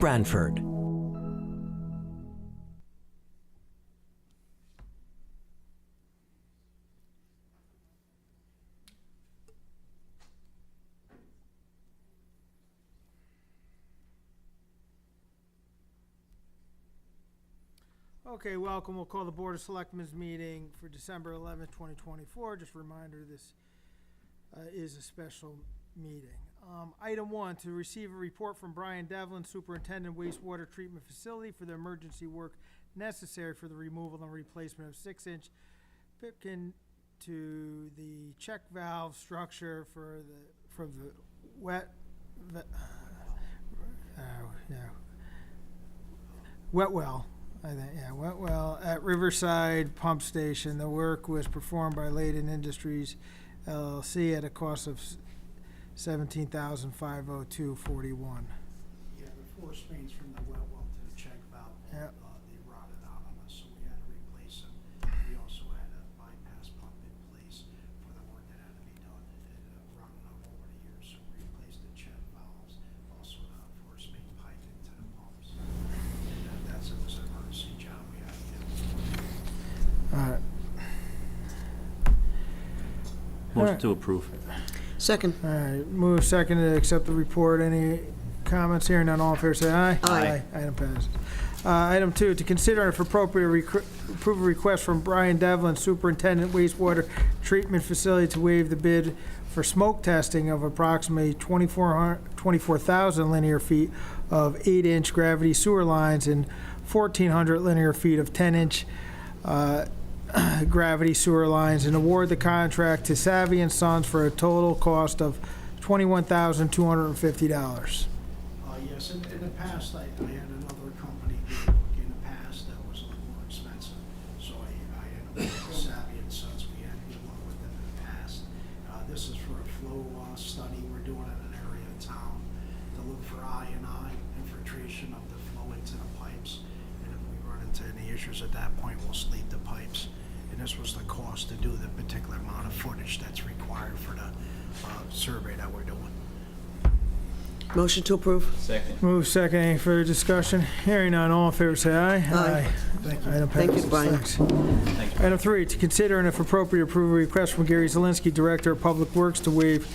Branford. Okay, welcome. We'll call the Board of Selectmen's meeting for December 11th, 2024. Just a reminder, this is a special meeting. Item 1, to receive a report from Brian Devlin, Superintendent Wastewater Treatment Facility, for the emergency work necessary for the removal and replacement of 6-inch pipkin to the check valve structure from the wet well. Wet well at Riverside Pump Station. The work was performed by Layden Industries LLC at a cost of $17,502.41. Yeah, the force mains from the wet well to the check valve, they rotted out on us, so we had to replace them. We also had a bypass pump in place for the work that had to be done. It had run out over the years, so we replaced the check valves, also the force main pipe into the pumps. And that's it was an emergency job we had to do. Motion to approve. Second. All right, move second to accept the report. Any comments here? None, all in favor say aye. Aye. Item passes. Item 2, to consider and if appropriate approve a request from Brian Devlin, Superintendent Wastewater Treatment Facility, to waive the bid for smoke testing of approximately 24,000 linear feet of 8-inch gravity sewer lines and 1,400 linear feet of 10-inch gravity sewer lines, and award the contract to Savvy and Sons for a total cost of $21,250. Yes, in the past, I had another company do work in the past that was a little more expensive, so I ended up with Savvy and Sons. We had good luck with them in the past. This is for a flow study we're doing in an area of town to look for I&I, infiltration of the flow into the pipes, and if we run into any issues at that point, we'll sleeve the pipes. And this was the cost to do the particular amount of footage that's required for the survey that we're doing. Motion to approve. Second. Move second. Any further discussion? Hearing none, all in favor say aye. Aye. Thank you. Item Thank you, passes. Brian. Thanks. Thank you. Item 3, to consider and if appropriate approve a request from Gary Zielinski, Director of Public Works, to waive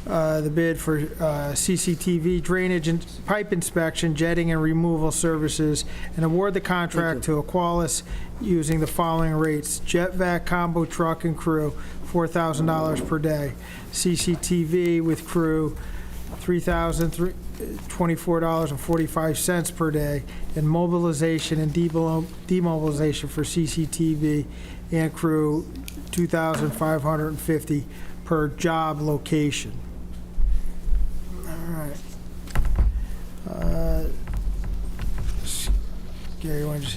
the bid for CCTV drainage and pipe inspection, jetting and removal services, and award the contract to Aqualis using the following rates: jet vac combo truck and crew, $4,000 per day; CCTV with crew, $3,024.45 per day; and mobilization and demobilization for CCTV and crew, $2,550 per job location. All right. Gary, you want to just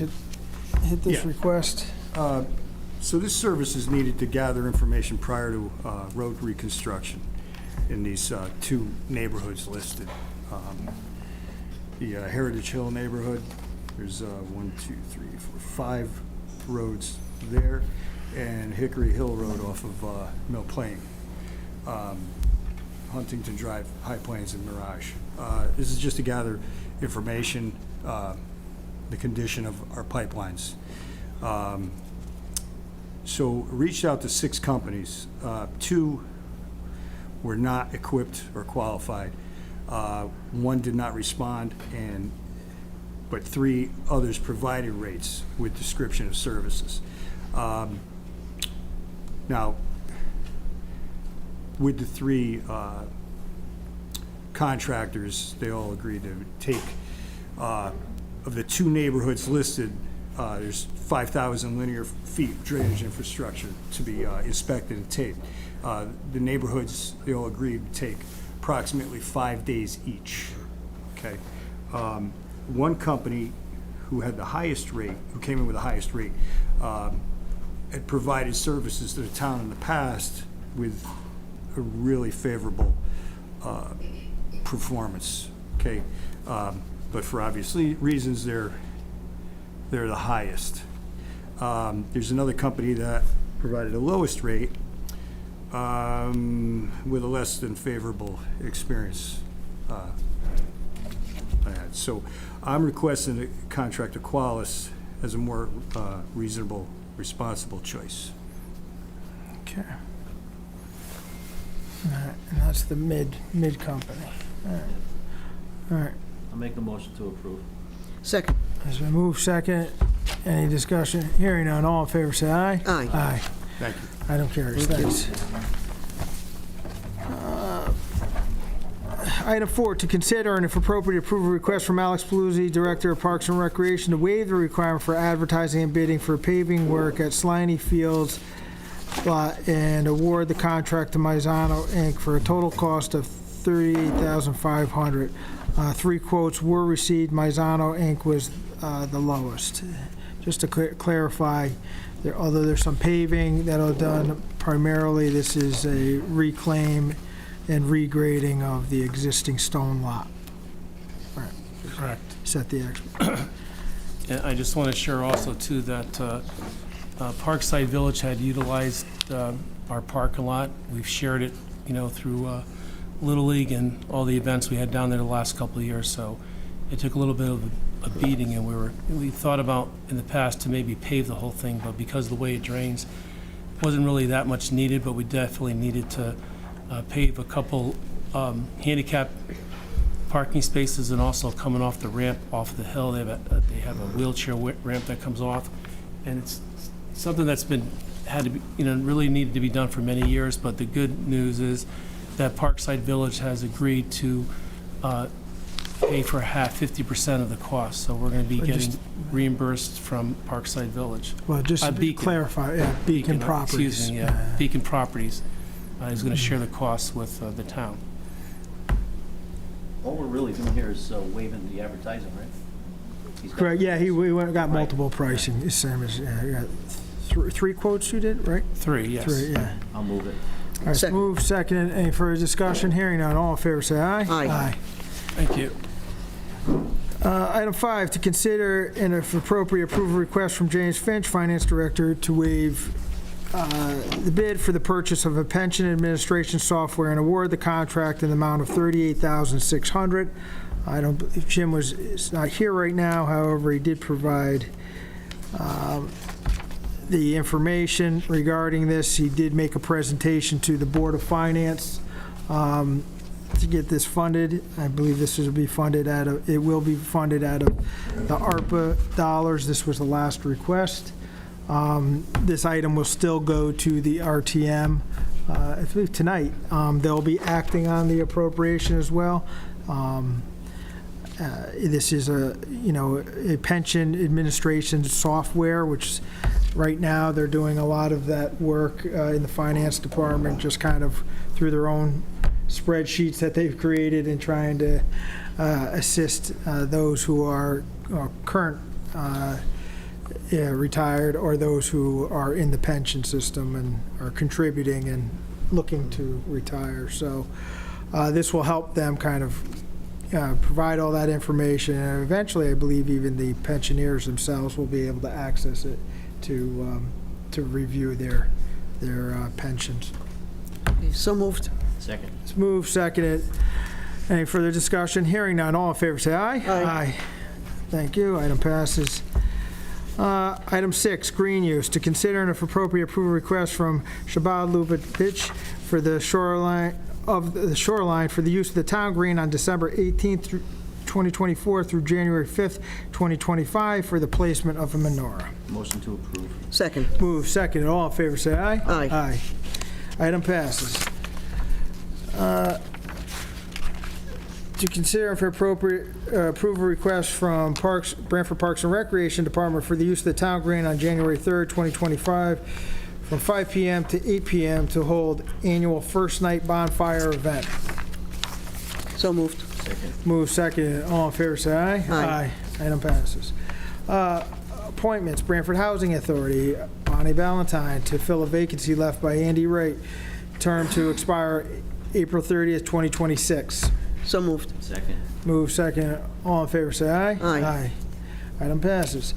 hit this Yeah. request? So this service is needed to gather information prior to road reconstruction in these 2 neighborhoods listed. The Heritage Hill neighborhood, there's 5 roads there, and Hickory Hill Road off of Mill Plain, Huntington Drive, High Plains, and Mirage. This is just to gather information, the condition of our pipelines. So reached out to 6 companies. 2 were not equipped or qualified. 1 did not respond, but 3 others provided rates with description of services. Now, with the 3 contractors, they all agreed to take, of the 2 neighborhoods listed, there's 5,000 linear feet of drainage infrastructure to be inspected and taped. The neighborhoods, they all agreed to take approximately 5 days each. Okay. 1 company who had the highest rate, who came in with the highest rate, had provided services to the town in the past with a really favorable performance. Okay. But for obvious reasons, they're the highest. There's another company that provided the lowest rate with a less than favorable experience. I department heads. So I'm requesting to contract Aqualis as a more reasonable, responsible choice. Okay. All right, and that's the mid company. All right. All right. I'll make the motion to approve. Second. As we move second, any discussion? Hearing none, all in favor, say aye. Aye. Aye. Thank you. Item carries, Thank you. thanks. Item 4, to consider and if appropriate, approve a request from Alex Paluzzi, Director of Parks and Recreation, to waive the requirement for advertising and bidding for paving work at Sliney Fields lot and award the contract to Maizano, Inc. for a total cost of $38,500. 3 quotes were received. Maizano, Inc. was the lowest. Just to clarify, although there's some paving that'll done, primarily this is a reclaim and regrading of the existing stone lot. Correct. Set the And I just want to share also too that Parkside Village had utilized our parking lot. We've shared it, through Little League and all the events we had down there the last couple of years. So it took a little bit of a beating, and we thought about in the past to maybe pave the whole thing, but because of the way it drains, it wasn't really that much needed, but we definitely needed to pave a couple handicap parking spaces, and also coming off the ramp off the hill, they have a wheelchair ramp that comes off, and it's something that's had to be, really needed to be done for many years. But the good news is that Parkside Village has agreed to pay for 50% of the cost, so we're going to be getting reimbursed from Parkside Village. Well, just to Beacon. clarify, Beacon Properties. Excuse me, Beacon Properties is going to share the costs with the town. All we're really doing here is waiving the advertising, right? He's got- Correct, yeah, we got Right. multiple pricing, the same as, three quotes you did, right? 3, yes. 3, yeah. I'll move it. All right, Second. move second. Any further discussion? Hearing none, all in favor, say aye. Aye. Thank you. Item 5, to consider and if appropriate, approve a request from James Finch, Finance Director, to waive the bid for the purchase of a pension administration software and award the contract in the amount of $38,600. I don't believe Jim is not here right now, however, he did provide the information regarding this. He did make a presentation to the Board of Finance to get this funded. I believe this will be funded out of the ARPA dollars. This was the last request. This item will still go to the RTM. I believe tonight. They'll be acting on the appropriation as well. This is a pension administration software, which right now they're doing a lot of that work in the finance department, just kind of through their own spreadsheets that they've created and trying to assist those who are current retired, or those who are in the pension system and are contributing and looking to retire. So this will help them kind of provide all that information, and eventually I believe even the pensioners themselves will be able to access it to review their pensions. So moved. Second. It's moved, seconded. Any further discussion? Hearing none, all in favor say aye. Aye. Thank you, item passes. Item 6, green use, to consider and if appropriate, approve a request from Shabbat Lubavitch for the shoreline for the use of the town green on December 18th, 2024 through January 5th, 2025 for the placement of a menorah. Motion to approve. Second. Move second. All in favor, say aye. Aye. Aye. Item passes. To consider and for appropriate, approve a request from Branford Parks and Recreation Department for the use of the town green on January 3rd, 2025, from 5 p.m. to 8 p.m. to hold annual first night bonfire event. So moved. Second. Move second. All in favor, say aye. Aye. Item passes. Appointments, Branford Housing Authority, Bonnie Valentine to fill a vacancy left by Andy Wright, term to expire April 30th, 2026. So moved. Second. Move second. All in favor, say aye. Aye. Item passes.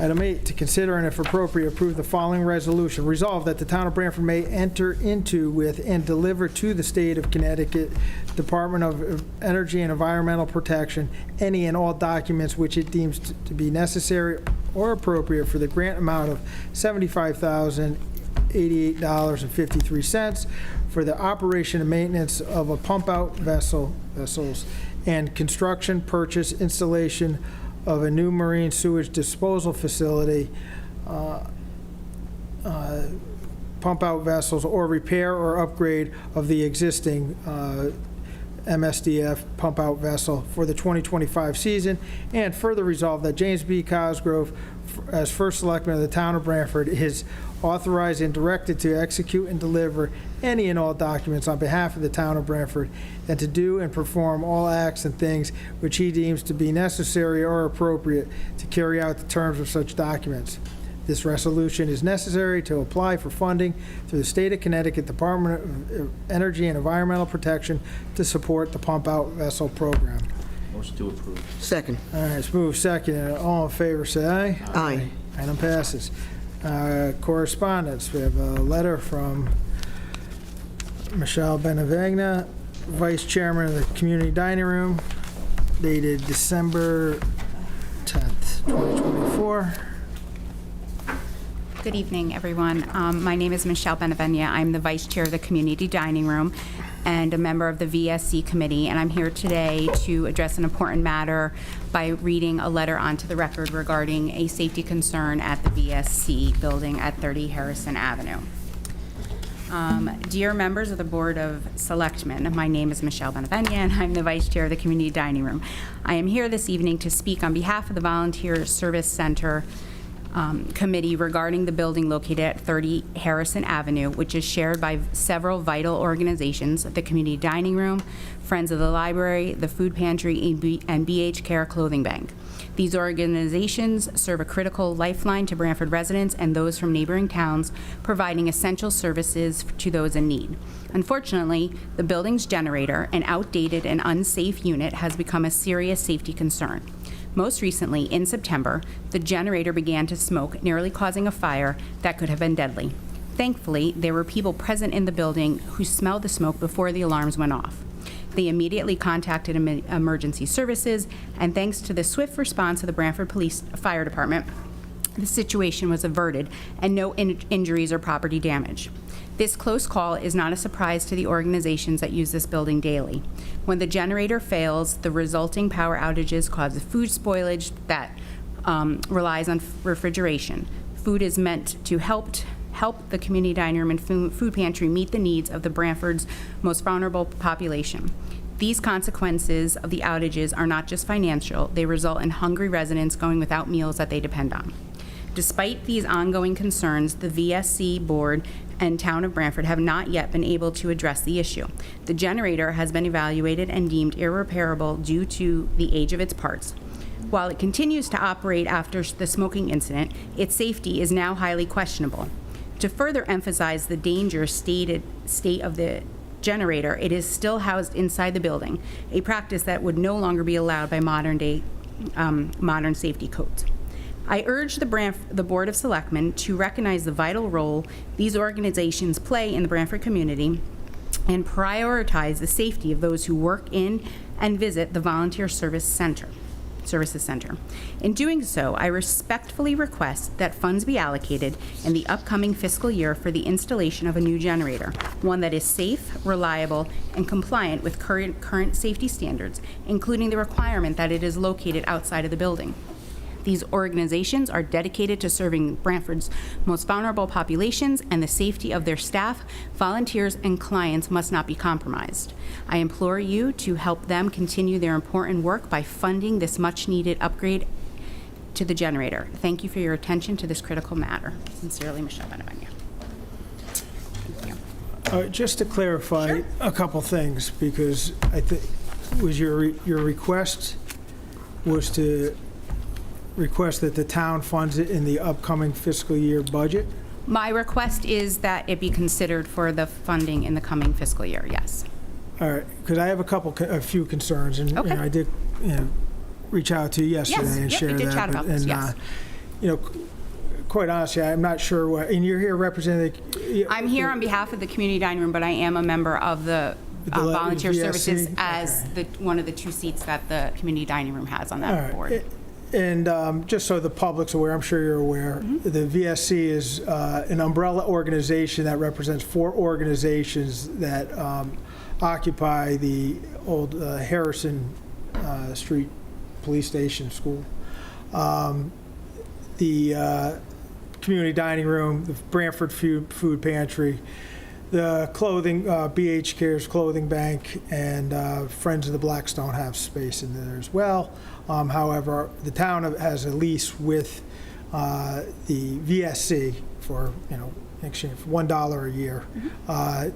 Item 8, to consider and if appropriate, approve the following resolution. Resolved that the town of Branford may enter into with and deliver to the state of Connecticut Department of Energy and Environmental Protection any and all documents which it deems to be necessary or appropriate for the grant amount of $75,088.53 for the operation and maintenance of a pump-out vessels and construction, purchase, installation of a new marine sewage disposal facility, pump-out vessels, or repair or upgrade of the existing MSDF pump-out vessel for the 2025 season, and further resolve that James B. Cosgrove, as first selectman of the town of Branford, is authorized and directed to execute and deliver any and all documents on behalf of the town of Branford, and to do and perform all acts and things which he deems to be necessary or appropriate to carry out the terms of such documents. This resolution is necessary to apply for funding through the State of Connecticut Department of Energy and Environmental Protection to support the pump-out vessel program. Motion to approve. Second. All right, it's moved second. All in favor, say aye. Aye. Item passes. Correspondence, we have a letter from Michelle Benavegna, Vice Chairman of the Community Dining Room, dated December 10th, 2024. Good evening, everyone. My name is Michelle Benavegna. I'm the Vice Chair of the Community Dining Room and a member of the VSC Committee, and I'm here today to address an important matter by reading a letter onto the record regarding a safety concern at the VSC building at 30 Harrison Avenue. Dear members of the Board of Selectmen, my name is Michelle Benavegna, and I'm the Vice Chair of the Community Dining Room. I am here this evening to speak on behalf of the Volunteer Service Center Committee regarding the building located at 30 Harrison Avenue, which is shared by several vital organizations: the Community Dining Room, Friends of the Library, the Food Pantry, and BH Care Clothing Bank. These organizations serve a critical lifeline to Branford residents and those from neighboring towns, providing essential services to those in need. Unfortunately, the building's generator, an outdated and unsafe unit, has become a serious safety concern. Most recently, in September, the generator began to smoke, nearly causing a fire that could have been deadly. Thankfully, there were people present in the building who smelled the smoke before the alarms went off. They immediately contacted emergency services, and thanks to the swift response of the Branford Fire Department, the situation was averted and no injuries or property damage. This close call is not a surprise to the organizations that use this building daily. When the generator fails, the resulting power outages cause food spoilage that relies on refrigeration. Food is meant to help the Community Dining Room and Food Pantry meet the needs of the Branford's most vulnerable population. These consequences of the outages are not just financial, they result in hungry residents going without meals that they depend on. Despite these ongoing concerns, the VSC board and town of Branford have not yet been able to address the issue. The generator has been evaluated and deemed irreparable due to the age of its parts. While it continues to operate after the smoking incident, its safety is now highly questionable. To further emphasize the dangerous state of the generator, it is still housed inside the building, a practice that would no longer be allowed by modern safety codes. I urge the Board of Selectmen to recognize the vital role these organizations play in the Branford community and prioritize the safety of those who work in and visit the Volunteer Services Center. In doing so, I respectfully request that funds be allocated in the upcoming fiscal year for the installation of a new generator, one that is safe, reliable, and compliant with current safety standards, including the requirement that it is located outside of the building. These organizations are dedicated to serving Branford's most vulnerable populations, and the safety of their staff, volunteers, and clients must not be compromised. I implore you to help them continue their important work by funding this much-needed upgrade to the generator. Thank you for your attention to this critical matter. Sincerely, Michelle Benavegna. Just to clarify a couple things, because I think was your request was to request that the town funds it in the upcoming fiscal year budget? My request is that it be considered for the funding in the coming fiscal year, yes. All right, because I have a few concerns, and Okay. I did reach out to you yesterday and Yes, share we did that. chat about this, yes. quite honestly, I'm not sure what, and you're here representing. I'm here on behalf of the community dining room, but I am a member of the volunteer VSC? services as one of the 2 seats that the community dining room has on All that right. board. And just so the public's aware, I'm sure you're aware, the VSC is an umbrella organization that represents 4 organizations that occupy the old Harrison Street Police Station School. The community dining room, the Branford Food Pantry, the clothing, BH Cares Clothing Bank, and Friends of the Blackstone have space in there as well. However, the town has a lease with the VSC for, in exchange for $1 a year.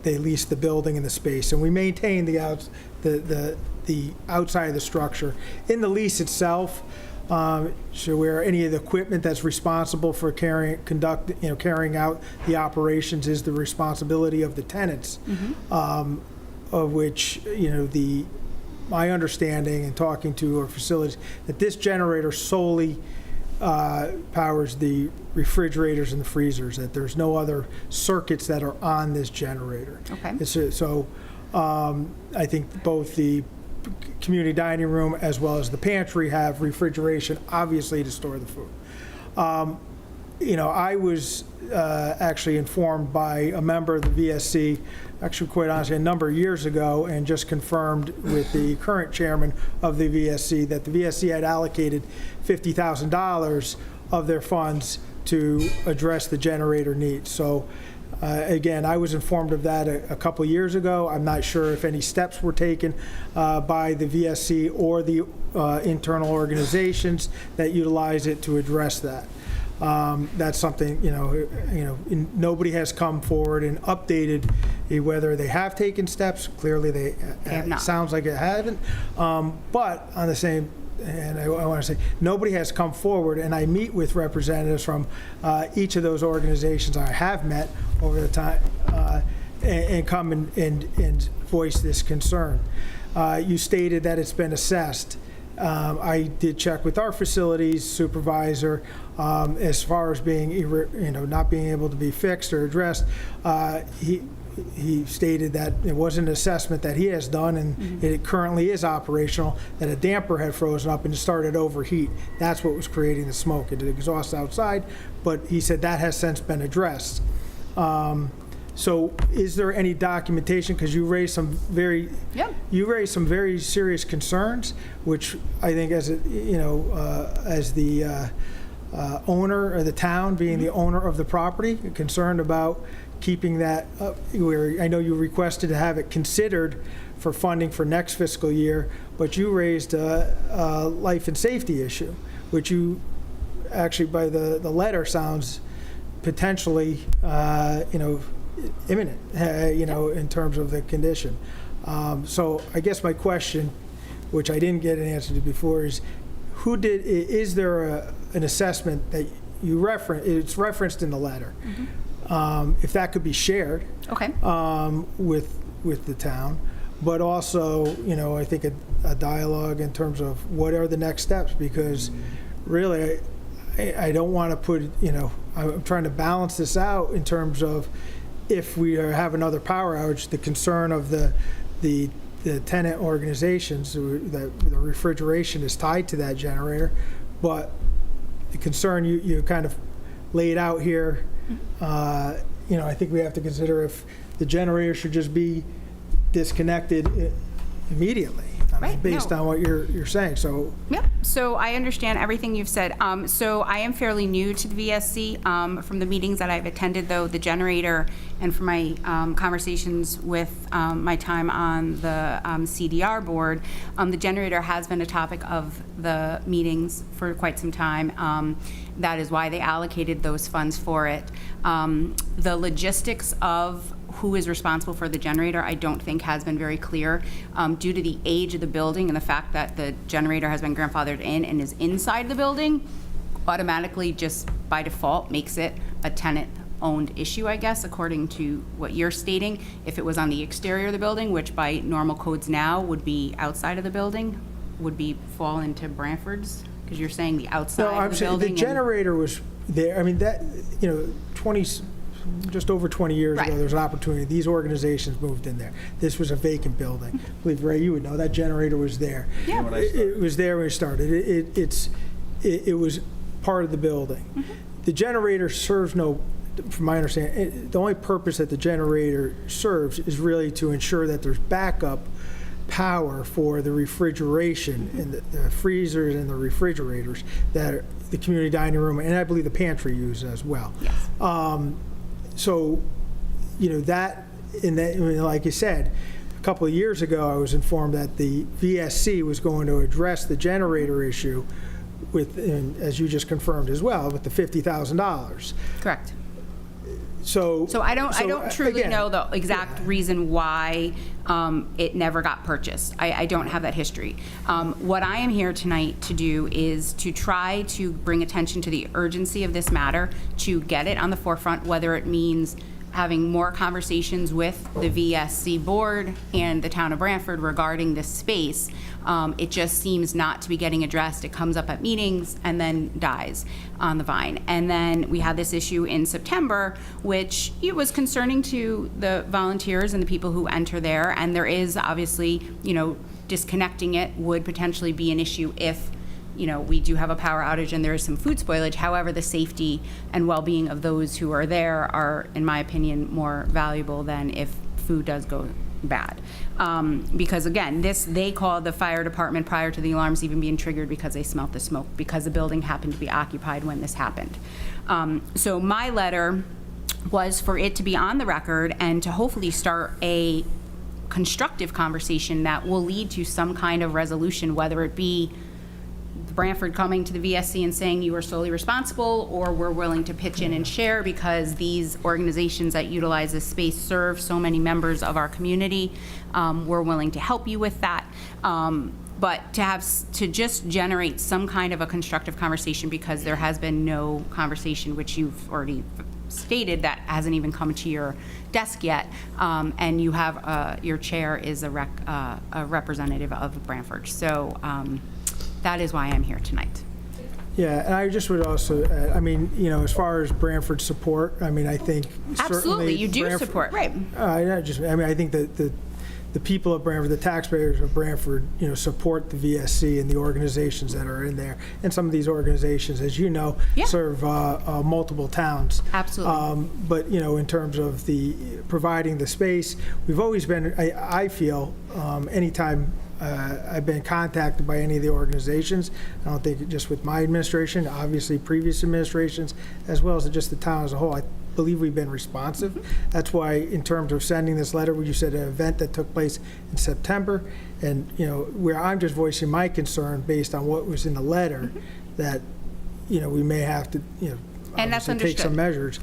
They lease the building and the space, and we maintain the outside of the structure. In the lease itself, so where any of the equipment that's responsible for carrying out the operations is the responsibility of the tenants, of which, my understanding and talking to our facilities, that this generator solely powers the refrigerators and the freezers, that there's no other circuits that are on this generator. Okay. So I think both the community dining room as well as the pantry have refrigeration, obviously, to store the food. I was actually informed by a member of the VSC, actually, quite honestly, a number of years ago, and just confirmed with the current chairman of the VSC that the VSC had allocated $50,000 of their funds to address the generator needs. So again, I was informed of that a couple years ago. I'm not sure if any steps were taken by the VSC or the internal organizations that utilize it to address that. That's something, nobody has come forward and updated whether they have taken steps. Clearly, they have not. It sounds like it haven't. But on the same, and I want to say, nobody has come forward, and I meet with representatives from each of those organizations I have met over the time, and come and voice this concern. You stated that it's been assessed. I did check with our facilities supervisor as far as being, not being able to be fixed or addressed. He stated that it was an assessment that he has done, and it currently is operational, that a damper had frozen up and it started to overheat. That's what was creating the smoke. It exhausts outside, but he said that has since been addressed. So is there any documentation, because you raised some very serious concerns, which I think as the owner or the town being the owner of the property, concerned about keeping that up, where I know you requested to have it considered for funding for next fiscal year, but you raised a life and safety issue, which you actually, by the letter, sounds potentially, imminent, in terms of the condition. So I guess my question, which I didn't get an answer to before, is is there an assessment that you it's referenced in the letter? If that could be shared Okay. with the town, but also, I think a dialogue in terms of what are the next steps, because really, I don't want to put, I'm trying to balance this out in terms of if we have another power outage, the concern of the tenant organizations, that the refrigeration is tied to that generator, but the concern you kind of laid out here, I think we have to consider if the generator should just be disconnected immediately. Right, based no. on what you're saying. So Yep. So I understand everything you've said. So I am fairly new to the VSC. From the meetings that I've attended, though, the generator, and from my conversations with my time on the CDR board, the generator has been a topic of the meetings for quite some time. That is why they allocated those funds for it. The logistics of who is responsible for the generator, I don't think has been very clear, due to the age of the building and the fact that the generator has been grandfathered in and is inside the building, automatically, just by default, makes it a tenant-owned issue, I guess, according to what you're stating. If it was on the exterior of the building, which by normal codes now would be outside of the building, would fall into Branford's Because you're saying the outside No, of I'm the saying building. the generator was there. I mean, that, 20, just over 20 years ago, Right. there was an opportunity. These organizations moved in there. This was a vacant building. I believe, Ray, you would know, that generator was there. Yeah. When I It was there when it started. It was part of the building. The generator serves no, from my understanding, the only purpose that the generator serves is really to ensure that there's backup power for the refrigeration and the freezers and the refrigerators that the community dining room and I believe the pantry use as well. Yes. So, that, and that, like you said, a couple of years ago, I was informed that the VSC was going to address the generator issue with, and as you just confirmed as well, with the $50,000. Correct. So So I don't truly again, know the exact reason why it never got purchased. I don't have that history. What I am here tonight to do is to try to bring attention to the urgency of this matter, to get it on the forefront, whether it means having more conversations with the VSC board and the town of Branford regarding this space. It just seems not to be getting addressed. It comes up at meetings and then dies on the vine. And then we had this issue in September, which it was concerning to the volunteers and the people who enter there. And there is obviously, disconnecting it would potentially be an issue if we do have a power outage and there is some food spoilage. However, the safety and well-being of those who are there are, in my opinion, more valuable than if food does go bad. Because again, they called the fire department prior to the alarms even being triggered because they smelt the smoke, because the building happened to be occupied when this happened. So my letter was for it to be on the record and to hopefully start a constructive conversation that will lead to some kind of resolution, whether it be Branford coming to the VSC and saying you are solely responsible, or we're willing to pitch in and share because these organizations that utilize this space serve so many members of our community. We're willing to help you with that. But to just generate some kind of a constructive conversation, because there has been no conversation, which you've already stated, that hasn't even come to your desk yet, and you have your chair is a representative of Branford. So that is why I'm here tonight. Yeah, and I just would also, as far as Branford support, I think Absolutely, certainly you do Branford- support, right? I think that the people of Branford, the taxpayers of Branford, support the VSC and the organizations that are in there. And some of these organizations, as you know, Yeah. serve multiple towns. Absolutely. But, in terms of the providing the space, we've always been, I feel, anytime I've been contacted by any of the organizations, I don't think just with my administration, obviously previous administrations, as well as just the town as a whole, I believe we've been responsive. That's why, in terms of sending this letter, you said an event that took place in September, and, where I'm just voicing my concern based on what was in the letter, that, we may have to, And that's obviously take some understood.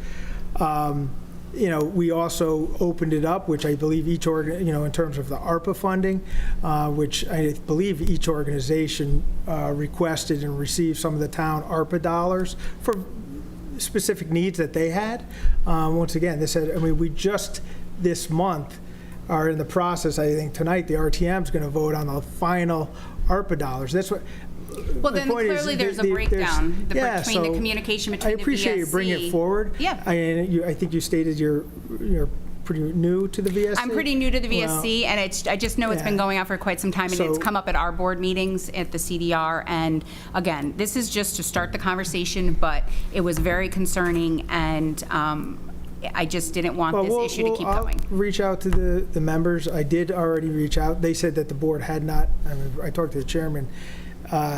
measures. We also opened it up, which I believe each in terms of the ARPA funding, which I believe each organization requested and received some of the town ARPA dollars for specific needs that they had. Once again, we just this month are in the process. I think tonight the RTM is going to vote on the final ARPA dollars. That's what. Well, the then point is, clearly there's a breakdown between the communication between the VSC. I appreciate you bringing it forward. Yeah. I think you stated you're pretty new to the VSC. I'm pretty new to the Well, VSC, and I just know it's been yeah. going on for quite some time, and So- it's come up at our board meetings at the CDR. And again, this is just to start the conversation, but it was very concerning, and I just didn't want Well, this issue to keep I'll going. reach out to the members. I did already reach out. They said that the board had not, I talked to the chairman,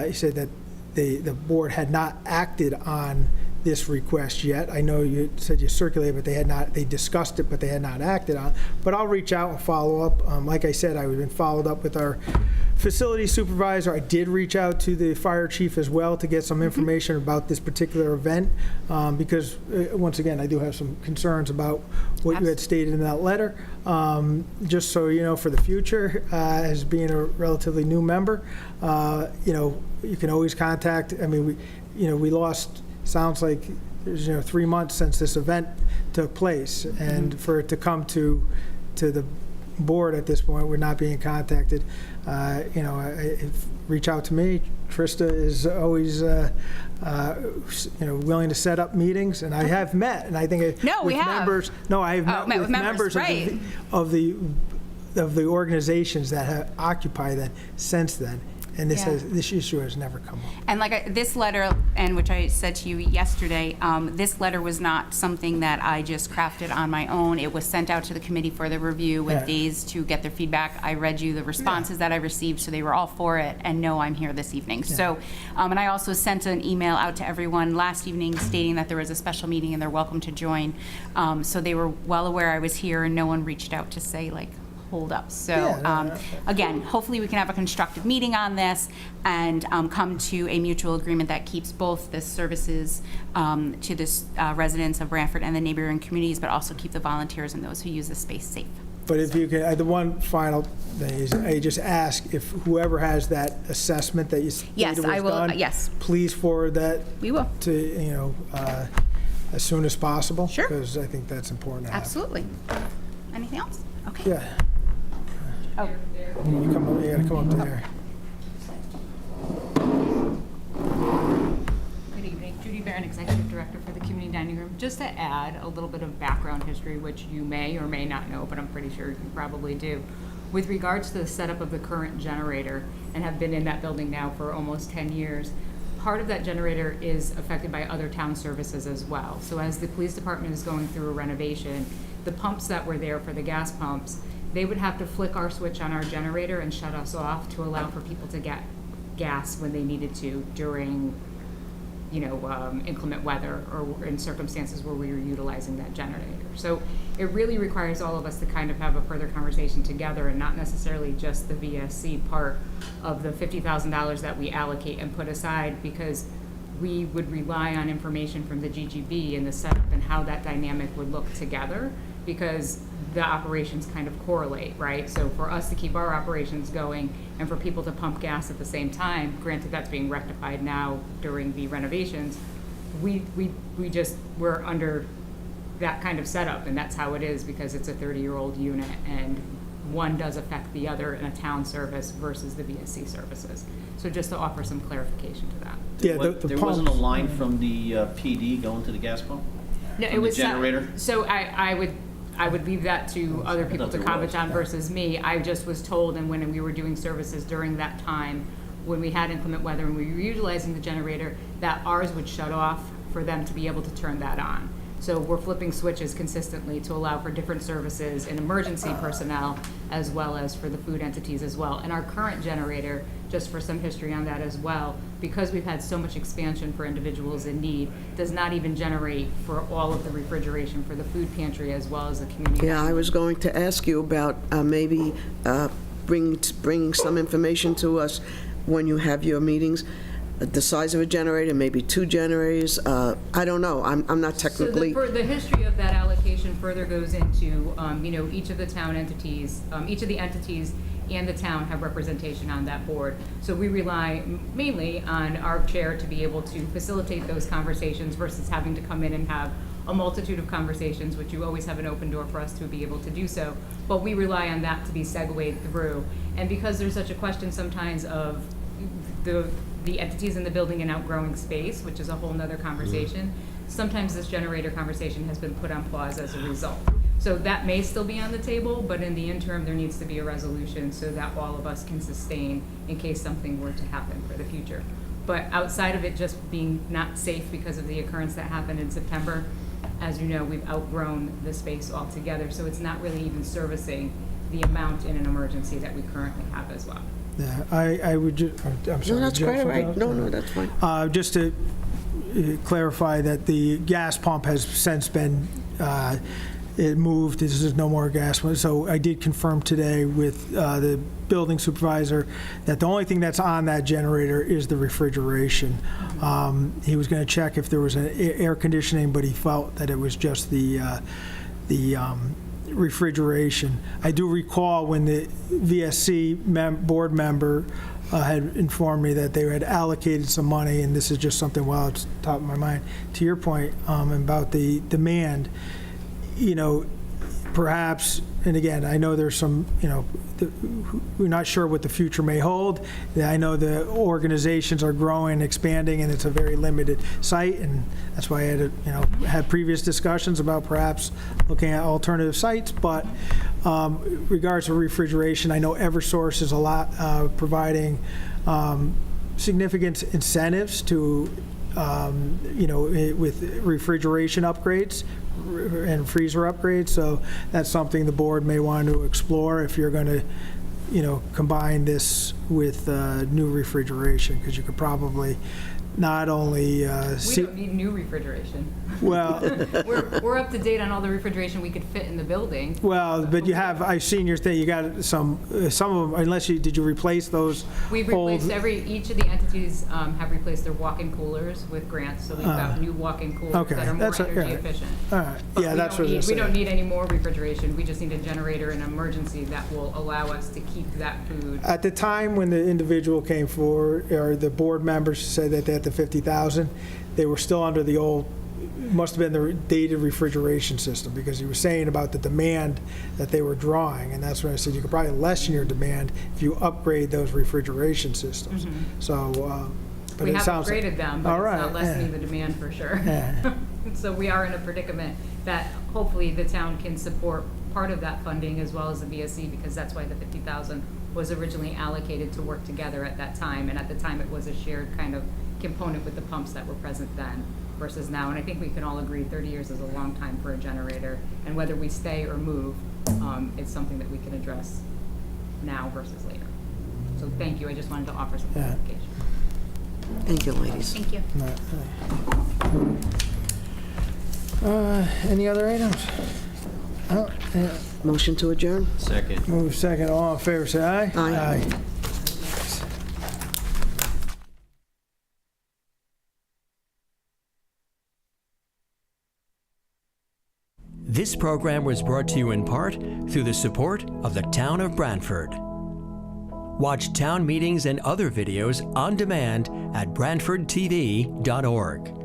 he said that the board had not acted on this request yet. I know you said you circulated, but they discussed it, but they had not acted on. But I'll reach out and follow up. Like I said, I've been followed up with our facility supervisor. I did reach out to the fire chief as well to get some information about this particular event, because, once again, I do have some concerns about what you had stated in that letter. Just so you know, for the future, as being a relatively new member, you can always contact, we lost, sounds like, 3 months since this event took place, and for it to come to the board at this point, we're not being contacted. reach out to me. Trista is always, willing to set up meetings, and I have met, and I think No, we with have. members. No, I have Oh, met with members right. of the organizations that have occupied that since then, and Yeah. this issue has never come up. And this letter, and which I said to you yesterday, this letter was not something that I just crafted on my own. It was sent out to the committee for the review with Yeah. days to get their feedback. I read you the responses that I received, so they were all for it, and no, I'm here this evening. So, and I also sent an email out to everyone last evening stating that there was a special meeting and they're welcome to join. So they were well aware I was here, and no one reached out to say, like, hold up. So, again, hopefully we can have a constructive meeting on this and come to a mutual agreement that keeps both the services to the residents of Branford and the neighboring communities, but also keep the volunteers and those who use the space safe. But if you can, the one final thing is, I just ask if whoever has that assessment that you stated Yes, was I will, done, yes. please forward that We will. to, as soon as possible. Sure. Because I think that's important to have. Absolutely. Anything else? Okay. Yeah. Oh. You gotta come up there. Good evening, Judy Barron, Executive Director for the Community Dining Room. Just to add a little bit of background history, which you may or may not know, but I'm pretty sure you probably do. With regards to the setup of the current generator, and have been in that building now for almost 10 years, part of that generator is affected by other town services as well. So as the police department is going through a renovation, the pumps that were there for the gas pumps, they would have to flick our switch on our generator and shut us off to allow for people to get gas when they needed to during, inclement weather or in circumstances where we were utilizing that generator. So it really requires all of us to kind of have a further conversation together and not necessarily just the VSC part of the $50,000 that we allocate and put aside, because we would rely on information from the GGB and the setup and how that dynamic would look together, because the operations kind of correlate, right? So for us to keep our operations going and for people to pump gas at the same time, granted that's being rectified now during the renovations, we're under that kind of setup, and that's how it is because it's a 30-year-old unit and one does affect the other in a town service versus the VSC services. So just to offer some clarification to that. Yeah, There wasn't a line from the PD going to the gas pump? No, From the generator? So I would leave that to other people to There comment was, on versus me. I just was told, and when we were doing services during that time, when we had inclement weather and we were utilizing the generator, that ours would shut off for them to be able to turn that on. So we're flipping switches consistently to allow for different services in emergency personnel as well as for the food entities as well. And our current generator, just for some history on that as well, because we've had so much expansion for individuals in need, does not even generate for all of the refrigeration for the food pantry as well as the community. Yeah, I was going to ask you about maybe bringing some information to us when you have your meetings, the size of a generator, maybe 2 generators. I don't know. I'm not technically. So the history of that allocation further goes into, each of the town entities, each of the entities and the town have representation on that board. So we rely mainly on our chair to be able to facilitate those conversations versus having to come in and have a multitude of conversations, which you always have an open door for us to be able to do so. But we rely on that to be segued through. And because there's such a question sometimes of the entities in the building and outgrowing space, which is a whole nother conversation, sometimes this generator conversation has been put on pause as a result. So that may still be on the table, but in the interim, there needs to be a resolution so that all of us can sustain in case something were to happen for the future. But outside of it just being not safe because of the occurrence that happened in September, as you know, we've outgrown the space altogether, so it's not really even servicing the amount in an emergency that we currently have as well. Yeah, I would just, I'm sorry. No, that's Jeff, quite all right. about- No, that's fine. Just to clarify that the gas pump has since been, it moved, this is no more gas. So I did confirm today with the building supervisor that the only thing that's on that generator is the refrigeration. He was going to check if there was an air conditioning, but he felt that it was just the refrigeration. I do recall when the VSC board member had informed me that they had allocated some money, and this is just something while it's top of my mind. To your point about the demand, perhaps, and again, I know there's some, we're not sure what the future may hold. I know the organizations are growing, expanding, and it's a very limited site, and that's why I had previous discussions about perhaps looking at alternative sites. But regards to refrigeration, I know Eversource is providing significant incentives to, with refrigeration upgrades and freezer upgrades. So that's something the board may want to explore if you're going to, combine this with new refrigeration, because you could probably not only We don't need new refrigeration. well, We're up to date on all the refrigeration we could fit in the building. well, but you have, I've seen your thing, you got some of them, did you replace those We've old? replaced each of the entities have replaced their walk-in coolers with grants, so we've got new walk-in coolers okay, that are more that's a- energy yeah. efficient. All right, But yeah, that's what I was we don't saying. need any more refrigeration, we just need a generator in an emergency that will allow us to keep that food. At the time when the individual came forward, or the board members said that they had the 50,000, they were still under the old, must have been the dated refrigeration system, because he was saying about the demand that they were drawing, and that's when I said you could probably lessen your demand if you upgrade those refrigeration systems. So, but We it have sounds. upgraded them, All but it's right, not lessening yeah. the demand for sure. Yeah. So we are in a predicament that hopefully the town can support part of that funding as well as the VSC, because that's why the 50,000 was originally allocated to work together at that time. And at the time, it was a shared kind of component with the pumps that were present then versus now. And I think we can all agree 30 years is a long time for a generator. And whether we stay or move, it's something that we can address now versus later. So thank you. I just wanted to offer some Yeah. clarification. Thank you, ladies. Thank you. Any other items? Oh, yeah. Motion to adjourn? Second. Move second, all in favor, say aye. Aye. This program was brought to you in part through the support of the Town of Branford. Watch town meetings and other videos on demand at BranfordTV.org.